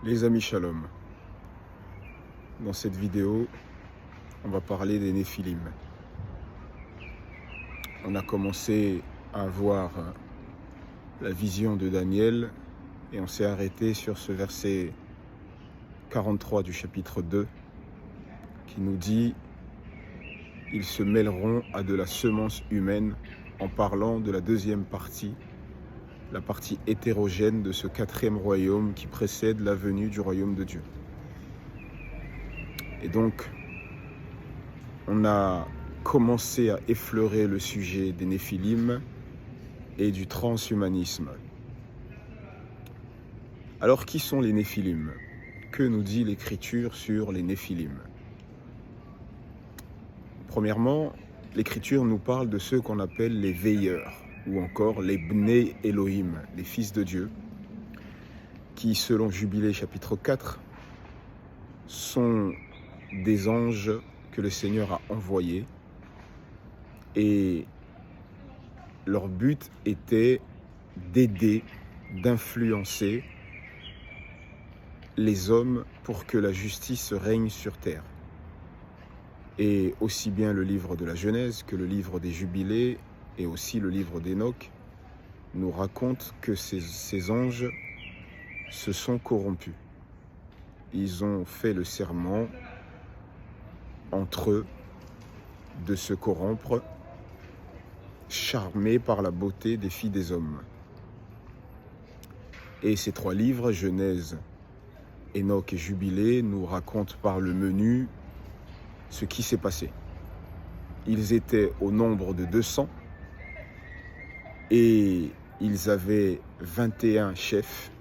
Les amis Shalom, dans cette vidéo, on va parler des Néphilim. On a commencé à voir la vision de Daniel et on s'est arrêté sur ce verset 43 du chapitre 2 qui nous dit « Ils se mêleront à de la semence humaine » en parlant de la deuxième partie, la partie hétérogène de ce quatrième royaume qui précède la venue du royaume de Dieu. Et donc, on a commencé à effleurer le sujet des Néphilim et du transhumanisme. Alors, qui sont les Néphilim? Que nous dit l'Écriture sur les Néphilim? Premièrement, l'Écriture nous parle de ceux qu'on appelle les veilleurs, ou encore les Bnei Elohim, les fils de Dieu, qui, selon Jubilé chapitre 4, sont des anges que le Seigneur a envoyés, et leur but était d'aider, d'influencer les hommes pour que la justice règne sur terre. Et aussi bien le livre de la Genèse que le livre des Jubilés et aussi le livre d'Enoch nous racontent que ces anges se sont corrompus. Ils ont fait le serment entre eux de se corrompre, charmés par la beauté des filles des hommes. Et ces trois livres, Genèse, Enoch et Jubilé, nous racontent par le menu ce qui s'est passé. Ils étaient au nombre de 200 et ils avaient 21 chefs,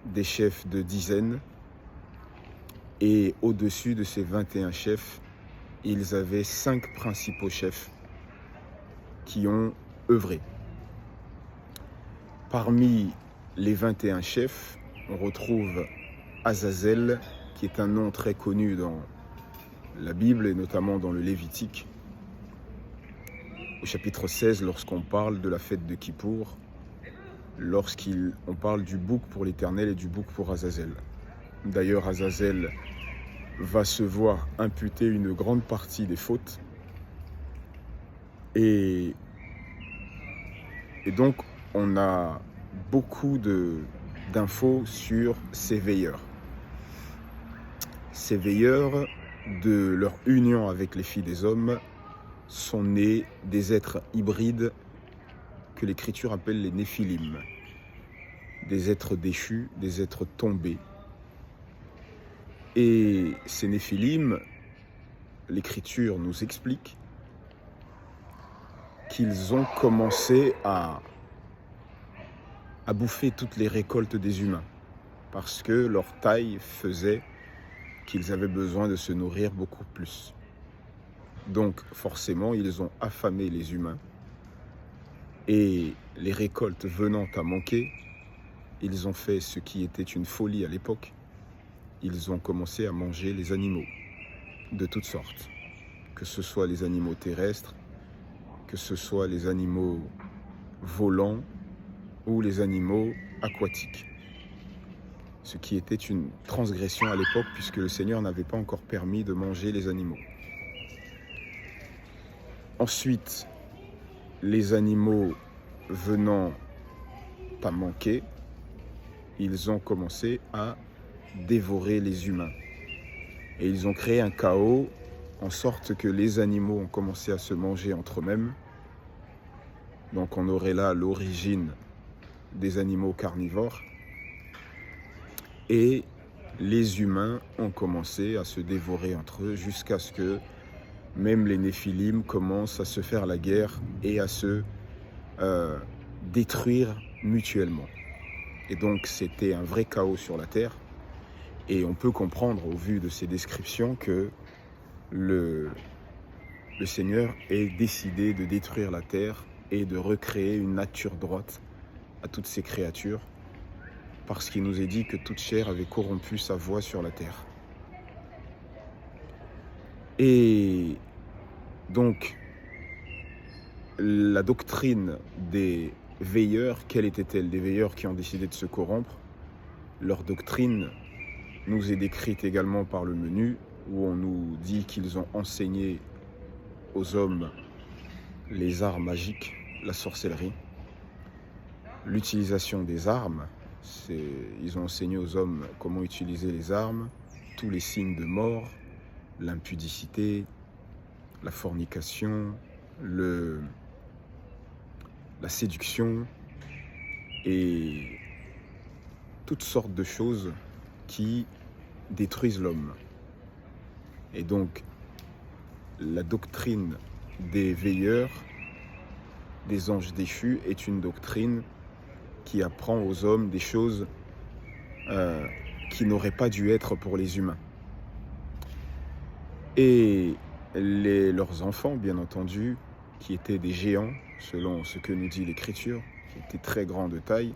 des chefs de dizaines, et au-dessus de ces 21 chefs, ils avaient 5 principaux chefs qui ont œuvré. Parmi les 21 chefs, on retrouve Azazel, qui est un nom très connu dans la Bible et notamment dans le Lévitique. Au chapitre 16, lorsqu'on parle de la fête de Kippour, lorsqu'on parle du bouc pour l'Éternel et du bouc pour Azazel. D'ailleurs, Azazel va se voir imputer une grande partie des fautes. Et donc, on a beaucoup d'infos sur ces veilleurs. Ces veilleurs, de leur union avec les filles des hommes, sont nés des êtres hybrides que l'Écriture appelle les Néphilim. Des êtres déchus, des êtres tombés. Et ces Néphilim, l'Écriture nous explique qu'ils ont commencé à bouffer toutes les récoltes des humains parce que leur taille faisait qu'ils avaient besoin de se nourrir beaucoup plus. Donc forcément, ils ont affamé les humains et les récoltes venant à manquer, ils ont fait ce qui était une folie à l'époque. Ils ont commencé à manger les animaux de toutes sortes, que ce soit les animaux terrestres, que ce soit les animaux volants ou les animaux aquatiques. Ce qui était une transgression à l'époque puisque le Seigneur n'avait pas encore permis de manger les animaux. Ensuite, les animaux venant à manquer, ils ont commencé à dévorer les humains. Et ils ont créé un chaos en sorte que les animaux ont commencé à se manger entre eux-mêmes. Donc on aurait là l'origine des animaux carnivores. Et les humains ont commencé à se dévorer entre eux jusqu'à ce que même les Néphilim commencent à se faire la guerre et à se détruire mutuellement. Et donc c'était un vrai chaos sur la terre. Et on peut comprendre au vu de ces descriptions que le Seigneur ait décidé de détruire la terre et de recréer une nature droite à toutes ces créatures, parce qu'il nous est dit que toute chair avait corrompu sa voie sur la terre. Et donc, la doctrine des veilleurs, quelle était-elle? Des veilleurs qui ont décidé de se corrompre. Leur doctrine nous est décrite également par le menu, où on nous dit qu'ils ont enseigné aux hommes les arts magiques, la sorcellerie, l'utilisation des armes. Ils ont enseigné aux hommes comment utiliser les armes, tous les signes de mort, l'impudicité, la fornication, la séduction et toutes sortes de choses qui détruisent l'homme. Et donc, la doctrine des veilleurs, des anges déchus, est une doctrine qui apprend aux hommes des choses qui n'auraient pas dû être pour les humains. Et leurs enfants, bien entendu, qui étaient des géants, selon ce que nous dit l'Écriture, qui étaient très grands de taille,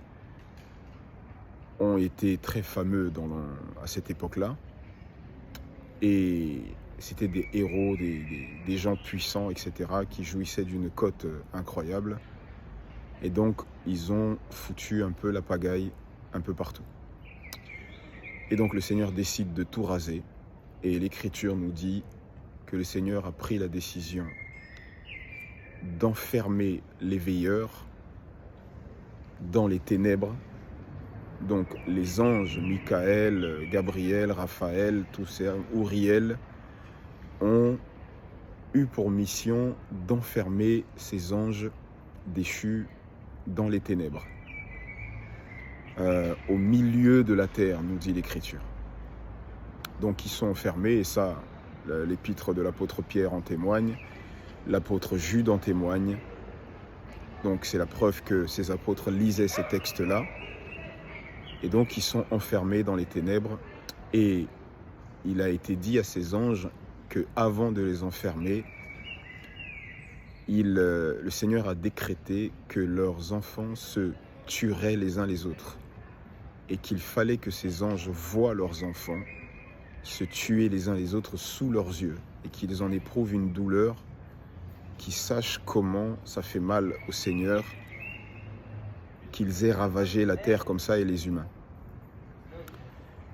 ont été très fameux à cette époque-là. Et c'était des héros, des gens puissants, etc., qui jouissaient d'une cote incroyable. Et donc, ils ont foutu un peu la pagaille un peu partout. Et donc, le Seigneur décide de tout raser. Et l'Écriture nous dit que le Seigneur a pris la décision d'enfermer les veilleurs dans les ténèbres. Donc, les anges, Michael, Gabriel, Raphaël, tous ces Uriel, ont eu pour mission d'enfermer ces anges déchus dans les ténèbres, au milieu de la terre, nous dit l'Écriture. Donc ils sont enfermés, et ça, l'épître de l'apôtre Pierre en témoigne, l'apôtre Jude en témoigne. Donc c'est la preuve que ces apôtres lisaient ces textes-là. Et donc ils sont enfermés dans les ténèbres, et il a été dit à ces anges qu'avant de les enfermer, le Seigneur a décrété que leurs enfants se tueraient les uns les autres, et qu'il fallait que ces anges voient leurs enfants se tuer les uns les autres sous leurs yeux, et qu'ils en éprouvent une douleur, qu'ils sachent comment ça fait mal au Seigneur qu'ils aient ravagé la terre comme ça et les humains.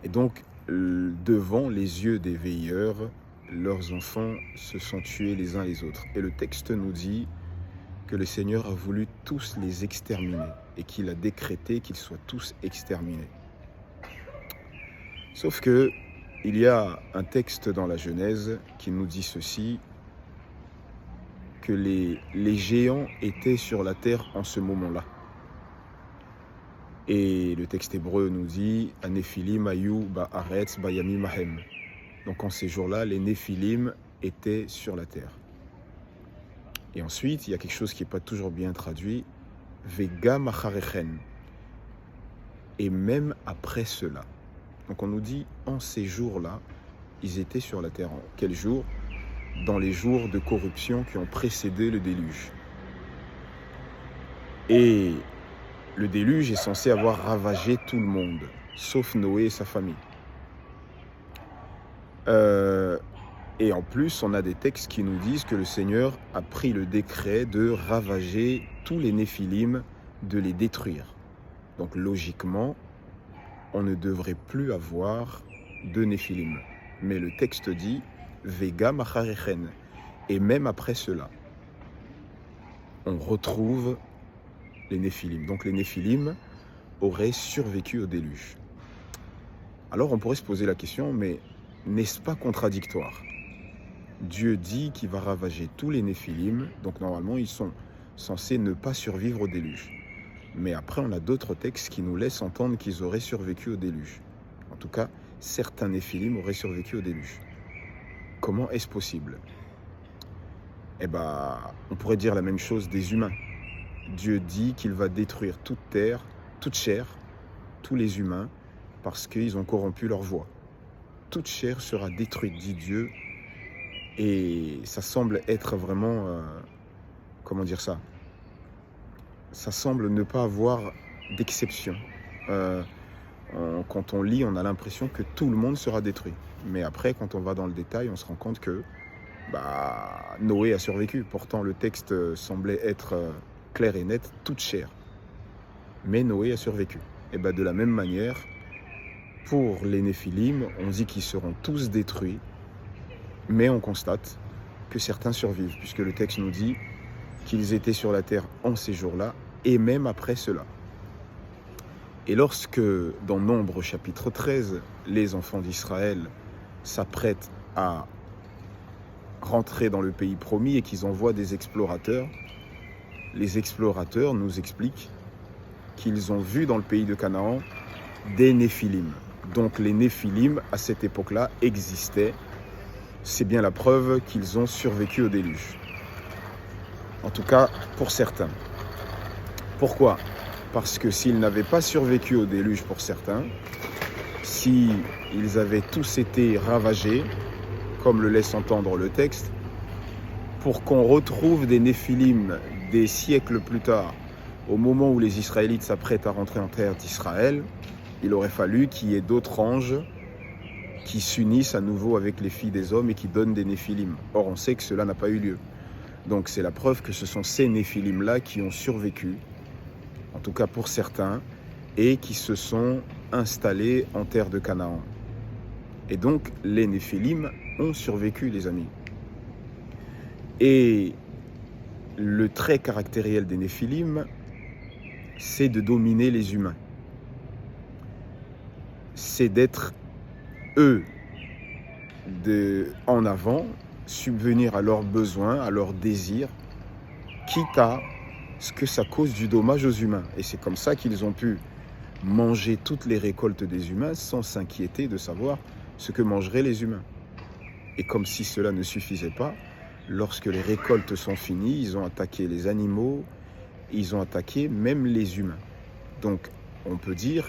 Et donc, devant les yeux des veilleurs, leurs enfants se sont tués les uns les autres. Et le texte nous dit que le Seigneur a voulu tous les exterminer, et qu'il a décrété qu'ils soient tous exterminés. Sauf que il y a un texte dans la Genèse qui nous dit ceci, que les géants étaient sur la terre en ce moment-là. Et le texte hébreu nous dit « Anephilim ayu ba'aretz bayami mahem ». Donc en ces jours-là, les Néphilim étaient sur la terre. Et ensuite, il y a quelque chose qui n'est pas toujours bien traduit, « Vega macharechen ». Et même après cela. Donc on nous dit, en ces jours-là, ils étaient sur la terre. En quel jour? Dans les jours de corruption qui ont précédé le déluge. Et le déluge est censé avoir ravagé tout le monde, sauf Noé et sa famille. Et en plus, on a des textes qui nous disent que le Seigneur a pris le décret de ravager tous les Néphilim, de les détruire. Donc logiquement, on ne devrait plus avoir de Néphilim. Mais le texte dit « Vega macharechen ». Et même après cela, on retrouve les Néphilim. Donc les Néphilim auraient survécu au déluge. Alors on pourrait se poser la question, mais n'est-ce pas contradictoire? Dieu dit qu'il va ravager tous les Néphilim, donc normalement ils sont censés ne pas survivre au déluge. Mais après on a d'autres textes qui nous laissent entendre qu'ils auraient survécu au déluge. En tout cas, certains Néphilim auraient survécu au déluge. Comment est-ce possible? Eh bien, on pourrait dire la même chose des humains. Dieu dit qu'il va détruire toute terre, toute chair, tous les humains, parce qu'ils ont corrompu leur voie. Toute chair sera détruite, dit Dieu, et ça semble être vraiment, comment dire ça? Ça semble ne pas avoir d'exception. Quand on lit, on a l'impression que tout le monde sera détruit. Mais après, quand on va dans le détail, on se rend compte que Noé a survécu. Pourtant, le texte semblait être clair et net, toute chair. Mais Noé a survécu. Et de la même manière, pour les Néphilim, on dit qu'ils seront tous détruits, mais on constate que certains survivent, puisque le texte nous dit qu'ils étaient sur la terre en ces jours-là, et même après cela. Et lorsque, dans Nombre chapitre 13, les enfants d'Israël s'apprêtent à rentrer dans le pays promis et qu'ils envoient des explorateurs, les explorateurs nous expliquent qu'ils ont vu dans le pays de Canaan des Néphilim. Donc les Néphilim, à cette époque-là, existaient. C'est bien la preuve qu'ils ont survécu au déluge. En tout cas, pour certains. Pourquoi ? Parce que s'ils n'avaient pas survécu au déluge pour certains, s'ils avaient tous été ravagés, comme le laisse entendre le texte, pour qu'on retrouve des Néphilim des siècles plus tard, au moment où les Israélites s'apprêtent à rentrer en terre d'Israël, il aurait fallu qu'il y ait d'autres anges qui s'unissent à nouveau avec les filles des hommes et qui donnent des Néphilim. Or, on sait que cela n'a pas eu lieu. Donc c'est la preuve que ce sont ces Néphilim-là qui ont survécu, en tout cas pour certains, et qui se sont installés en terre de Canaan. Et donc les Néphilim ont survécu, les amis. Et le trait caractériel des Néphilim, c'est de dominer les humains. C'est d'être, eux, en avant, subvenir à leurs besoins, à leurs désirs, quitte à ce que ça cause du dommage aux humains. Et c'est comme ça qu'ils ont pu manger toutes les récoltes des humains sans s'inquiéter de savoir ce que mangeraient les humains. Et comme si cela ne suffisait pas, lorsque les récoltes sont finies, ils ont attaqué les animaux, ils ont attaqué même les humains. Donc on peut dire,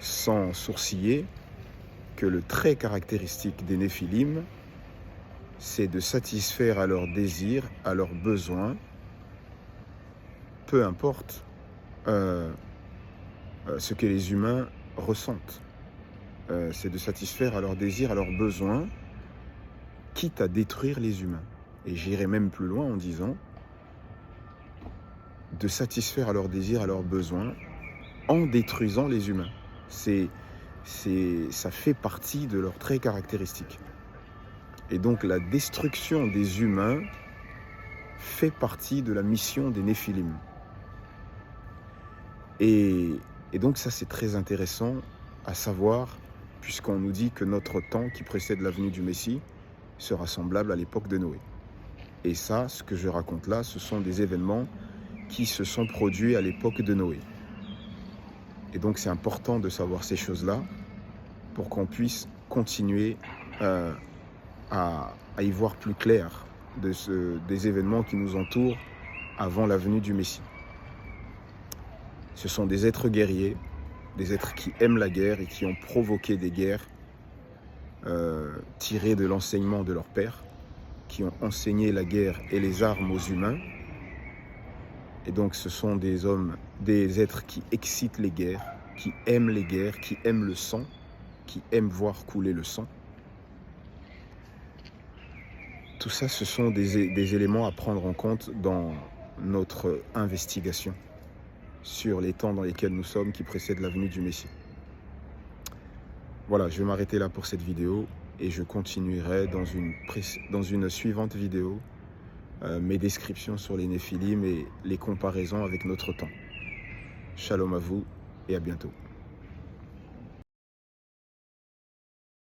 sans sourciller, que le trait caractéristique des Néphilim, c'est de satisfaire à leurs désirs, à leurs besoins, peu importe ce que les humains ressentent. C'est de satisfaire à leurs désirs, à leurs besoins, quitte à détruire les humains. Et j'irai même plus loin en disant de satisfaire à leurs désirs, à leurs besoins, en détruisant les humains. Ça fait partie de leurs traits caractéristiques. Et donc la destruction des humains fait partie de la mission des Néphilim. Et donc ça c'est très intéressant à savoir, puisqu'on nous dit que notre temps qui précède la venue du Messie sera semblable à l'époque de Noé. Et ça, ce que je raconte là, ce sont des événements qui se sont produits à l'époque de Noé. Et donc c'est important de savoir ces choses-là pour qu'on puisse continuer à y voir plus clair des événements qui nous entourent avant la venue du Messie. Ce sont des êtres guerriers, des êtres qui aiment la guerre et qui ont provoqué des guerres tirées de l'enseignement de leur père, qui ont enseigné la guerre et les armes aux humains. Et donc ce sont des hommes, des êtres qui excitent les guerres, qui aiment les guerres, qui aiment le sang, qui aiment voir couler le sang. Tout ça, ce sont des éléments à prendre en compte dans notre investigation sur les temps dans lesquels nous sommes qui précèdent la venue du Messie. Voilà, je vais m'arrêter là pour cette vidéo et je continuerai dans une suivante vidéo mes descriptions sur les Néphilim et les comparaisons avec notre temps. Shalom à vous et à bientôt.